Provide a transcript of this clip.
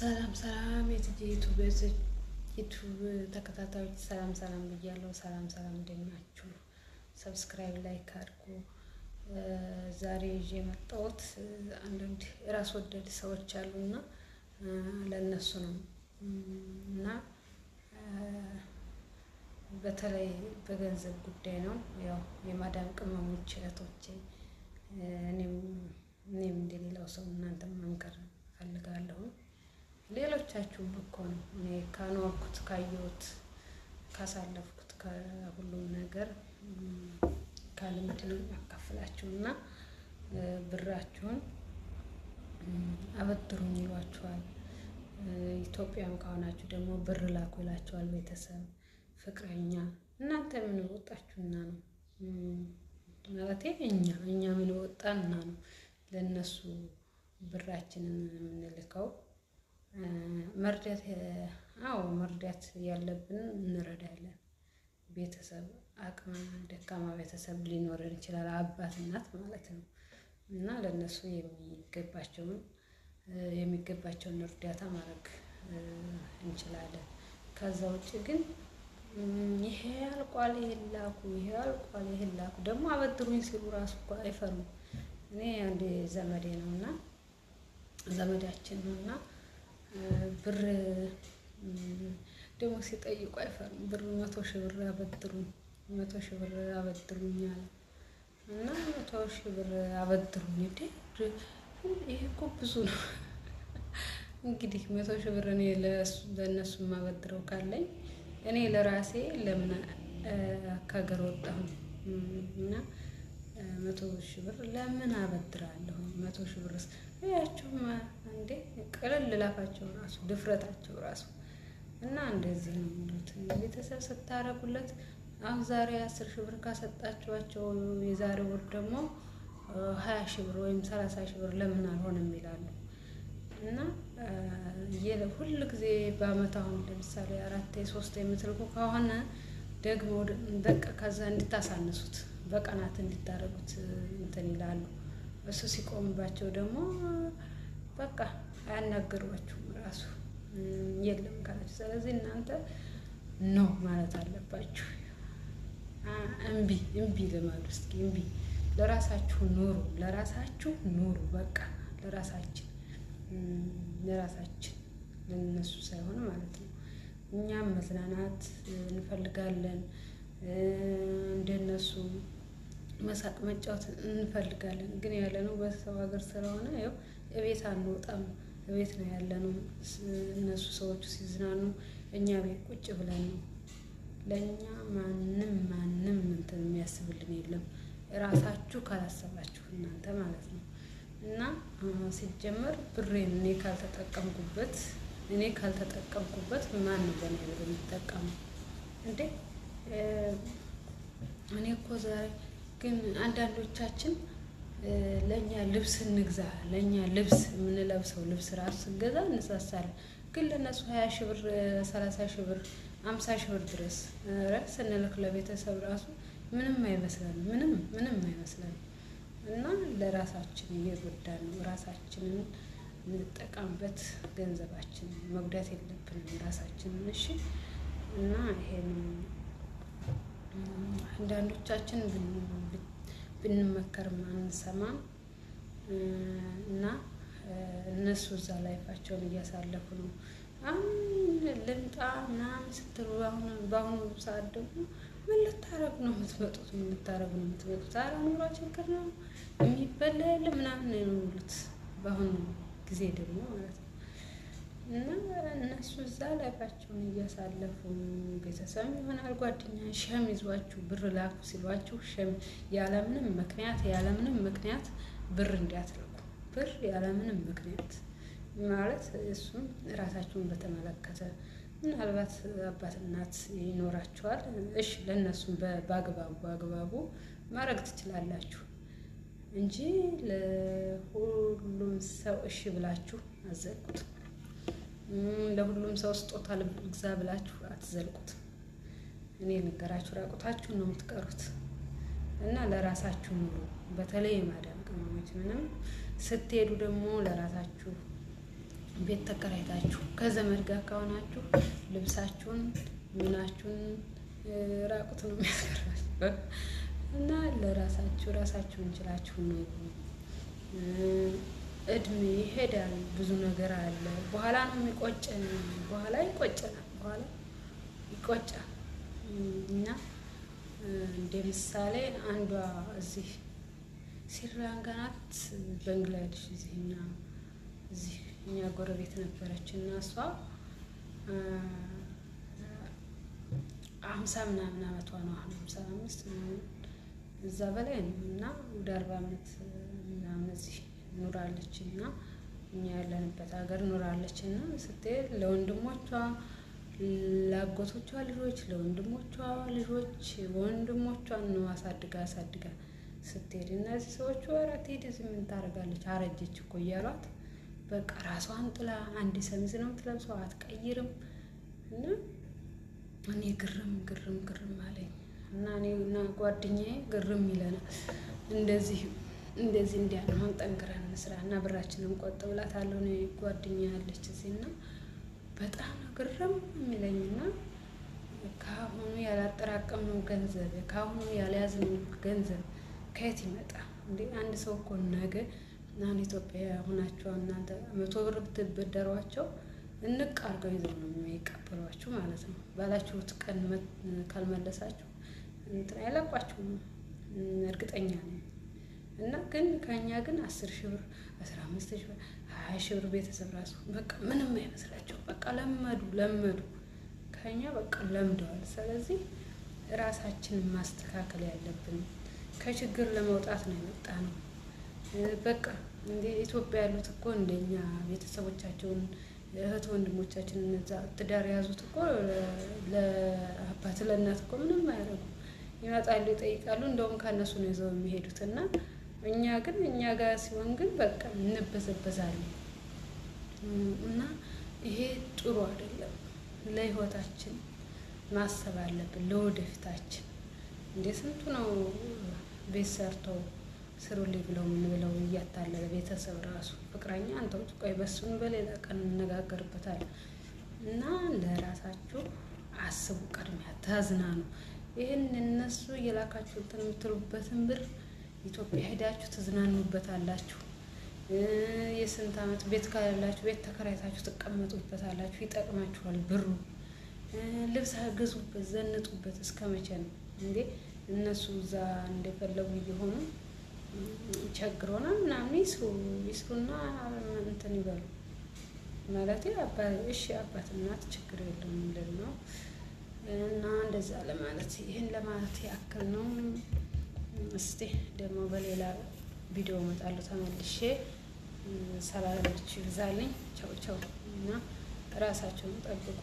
ሰላም ሰላም ዩቱብ ተከታታዮች ሰላም ብያለሁ። ሰላም እንዴት ናችሁ? ሰብስክራይብ ላይክ አድርጉ። ዛሬ ይዤ የመጣሁት አንዳንድ ራስ ወዳድ ሰዎች አሉና ለነሱ ነው እና በተለይ በገንዘብ ጉዳይ ነው። ያው የማዳም ቅመሞች እህቶቼ እኔም እንደሌላው ሰው እናንተም መምከር እፈልጋለሁ። ሌሎቻችሁም እኮ ነው እኔ ካኖርኩት ካየሁት ካሳለፍኩት ከሁሉም ነገር ከልምድ ነው ያካፍላችሁና ብራችሁን አበድሩኝ ይሏችኋል። ኢትዮጵያም ከሆናችሁ ደግሞ ብር ላኩ ይላችኋል። ቤተሰብ፣ ፍቅረኛ እናንተ ምን ወጣችሁና ነው ማለቴ እኛ ምን ወጣንና ነው ለነሱ ብራችንን የምንልከው? መርዳት ያለብን እንረዳለን። ቤተሰብ አቅመ ደካማ ቤተሰብ ሊኖረን ይችላል፣ አባት እናት ማለት ነው። እና ለነሱ የሚገባቸውን እርዳታ ማድረግ እንችላለን። ከዛ ውጭ ግን ይሄ አልቋል ይሄን ላኩ ደግሞ አበድሩኝ ሲሉ ራሱ እኮ አይፈሩም። እኔ አንድ ዘመዴ ነውና ዘመዳችን ነውና ብር ደግሞ ሲጠይቁ አይፈሩም። ብር 100,000 ብር አበድሩኝ 100,000 ብር አበድሩኝ አለ እና 100,000 ብር አበድሩኝ እንዴ! ይሄ እኮ ብዙ ነው። እንግዲህ 100,000 ብር እኔ ለእነሱ የማበድረው ካለኝ እኔ ለራሴ ለምን ከሀገር ወጣሁ እና 100,000 ብር ለምን አበድራለሁ? 100,000 ብር ያቸውማ እንዴ ቀለል ላፋቸው ራሱ ድፍረታቸው ራሱ እና እንደዚህ ነው የሚሉት። ቤተሰብ ስታረጉለት አሁን ዛሬ 10,000 ብር ካሰጣችኋቸው የዛሬ ወር ደግሞ 20,000 ብር ወይም 30,000 ብር ለምን አልሆነም ይላሉ። እና ሁል ጊዜ በአመት አሁን ለምሳሌ 4-3 የምትልኩ ከሆነ ደግሞ በቃ ከዛ እንድታሳንሱት በቀናት እንድታረጉት እንትን ይላሉ። እሱ ሲቆምባቸው ደግሞ በቃ አያናገሯችሁም ራሱ የለም ካላችሁ። ስለዚህ እናንተ ኖ ማለት አለባችሁ። እምቢ ልማዱ። እስኪ እምቢ ለራሳችሁ ኑሩ። በቃ ለራሳችን ለነሱ ሳይሆን ማለት ነው። እኛም መዝናናት እንፈልጋለን፣ እንደነሱ መሳቅ መጫወት እንፈልጋለን። ግን ያለነው በሰው ሀገር ስለሆነ ያው እቤት አንወጣም፣ እቤት ነው ያለነው። እነሱ ሰዎቹ ሲዝናኑ እኛ ቤት ቁጭ ብለን ነው። ለእኛ ማንም እንትን የሚያስብልን የለም፣ ራሳችሁ ካላሰባችሁ እናንተ ማለት ነው። እና ሲጀመር ብሬን እኔ ካልተጠቀምኩበት ማን ነው በእኔ ብር የሚጠቀመው እንዴ? እኔ እኮ ዛሬ ግን አንዳንዶቻችን ለእኛ ልብስ እንግዛ፣ ለእኛ ልብስ የምንለብሰው ልብስ ራሱ ስንገዛ እንሳሳለን። ግን ለእነሱ 20,000 ብር 30,000 ብር 50,000 ብር ድረስ ስንልክ ለቤተሰብ ራሱ ምንም አይመስለንም፣ ምንም አይመስለንም። እና ለራሳችን እየጎዳን ነው። ራሳችንን እንጠቀምበት፣ ገንዘባችንን መጉዳት የለብንም ራሳችንን። እሺ። እና ይሄን አንዳንዶቻችን ብንመከርም አንሰማም። እና እነሱ እዛ ላይፋቸውን እያሳለፉ ነው። አሁን ልምጣ ምናምን ስትሉ በአሁኑ ሰዓት ደግሞ ምን ልታረጉ ነው የምትመጡት? ኧረ ኑሮ ችግር ነው የሚበላ የለ ምናምን ነው የሚሉት በአሁኑ ጊዜ ደግሞ ማለት ነው። እና እነሱ እዛ ላይፋቸውን እያሳለፉ ቤተሰብ ይሆናል ጓደኛ ሸም ይዟችሁ ብር ላኩ ሲሏችሁ ያለምንም ምክንያት ብር እንዲያትልኩ። ብር ያለምንም ምክንያት ማለት እሱም ራሳችሁን በተመለከተ ምናልባት አባት እናት ይኖራችኋል። እሺ ለእነሱም በአግባቡ ማድረግ ትችላላችሁ እንጂ ለሁሉም ሰው እሺ ብላችሁ አትዘልቁት። ለሁሉም ሰው ስጦታ ልግዛ ብላችሁ አትዘልቁት። እኔ ነገራችሁ ራቁታችሁን ነው የምትቀሩት። እና ለራሳችሁ ኑሩ። በተለይ የማዳም ቅመሞች ምንም ስትሄዱ ደግሞ ለራሳችሁ ቤት ተከራይታችሁ ከዘመድ ጋር ከሆናችሁ ልብሳችሁን ምናችሁን ራቁት ነው የሚያስቀራችሁ እና ራሳችሁን ችላችሁ ነው። እድሜ ይሄዳል፣ ብዙ ነገር አለ። በኋላ ነው የሚቆጨን፣ በኋላ ይቆጨናል፣ በኋላ ይቆጫል። እና እንደ ምሳሌ አንዷ እዚህ ስሪላንካ ናት፣ ባንግላዴሽ እዚህ እኛ ጎረቤት ነበረች እና እሷ 50 ምናምን አመቷ ነው። አሁን 55 እዛ በላይ ነው እና ወደ 40 አመት ምናምን እዚህ ኑራለች እና እኛ ያለንበት ሀገር ኑራለች እና ስትሄድ ለወንድሞቿ ለአጎቶቿ ልጆች ለወንድሞቿ ልጆች ወንድሞቿን ነው አሳድጋ ስትሄድ እነዚህ ሰዎቹ አራት ሄድ እዚህ ምን ታደርጋለች አረጀች እኮ እያሏት በቃ ራሷን ጥላ አንድ ሰሚዝ ነው የምትለብሰው፣ አትቀይርም። እና እኔ ግርም አለኝ እና እኔ እና ጓደኛዬ ግርም ይለናል። እንደዚህ እንዲያልሆን ጠንክረን እንስራ እና ብራችንን ቆጥብላታለሁ። እኔ ጓደኛ ያለች እዚህና በጣም ግርም የሚለኝና ከአሁኑ ያላጠራቀምነው ገንዘብ ከአሁኑ ያልያዝነው ገንዘብ ከየት ይመጣ እንዴ? አንድ ሰው እኮ ነገ እናን ኢትዮጵያ ሆናችሁ እናንተ 100 ብር ብትበደሯቸው እንቅ አድርገው ይዘው ነው የሚቀበሏችሁ ማለት ነው። ባላችሁት ቀን ካልመለሳችሁ እንትን አይለቋችሁም፣ እርግጠኛ ነኝ። እና ግን ከኛ ግን 10 ሺህ ብር 15 ሺህ ብር 20 ሺህ ብር ቤተሰብ ራሱ በቃ ምንም አይመስላቸው። በቃ ለመዱ ከኛ በቃ ለምደዋል። ስለዚህ ራሳችንን ማስተካከል ያለብን ከችግር ለመውጣት ነው የመጣ ነው። በቃ እንደ ኢትዮጵያ ያሉት እኮ እንደኛ ቤተሰቦቻቸውን እህት ወንድሞቻችን እነዛ ትዳር ያዙት እኮ ለአባት ለእናት እኮ ምንም አያደርጉ፣ ይመጣሉ ይጠይቃሉ። እንደውም ከእነሱ ነው ይዘው የሚሄዱት። እና እኛ ግን እኛ ጋር ሲሆን ግን በቃ እንበዘበዛለን። እና ይሄ ጥሩ አይደለም። ለህይወታችን ማሰብ አለብን፣ ለወደፊታችን። እንደ ስንቱ ነው ቤት ሰርተው ስሩልኝ ብለው ምን ብለው እያታለለ ቤተሰብ ራሱ ፍቅረኛ አንተው ቆይ በሱን በሌላ ቀን እንነጋገርበታለን። እና ለራሳችሁ አስቡ፣ ቅድሚያ ተዝናኑ። ይህን እነሱ እየላካችሁ እንትን የምትሉበትን ብር ኢትዮጵያ ሄዳችሁ ትዝናኑበታላችሁ። የስንት አመት ቤት ካላላችሁ ቤት ተከራይታችሁ ትቀመጡበታላችሁ። ይጠቅማችኋል ብሩ። ልብስ ገዙበት፣ ዘንጡበት። እስከ መቼ ነው እንዴ? እነሱ እዛ እንደፈለጉ እየሆኑ ቸግሮና ምናምን ይስሩና እንትን ይበሉ ማለት እሺ፣ አባት እናት ችግር የለውም እንደዚህ ነው። እና እንደዛ ለማለት ይሄን ለማለት ያክል ነው። እስቲ ደግሞ በሌላ ቪዲዮ እመጣለሁ ተመልሼ። ሰላማችሁ ይብዛልኝ። ቻው እና ራሳችሁን ጠብቁ።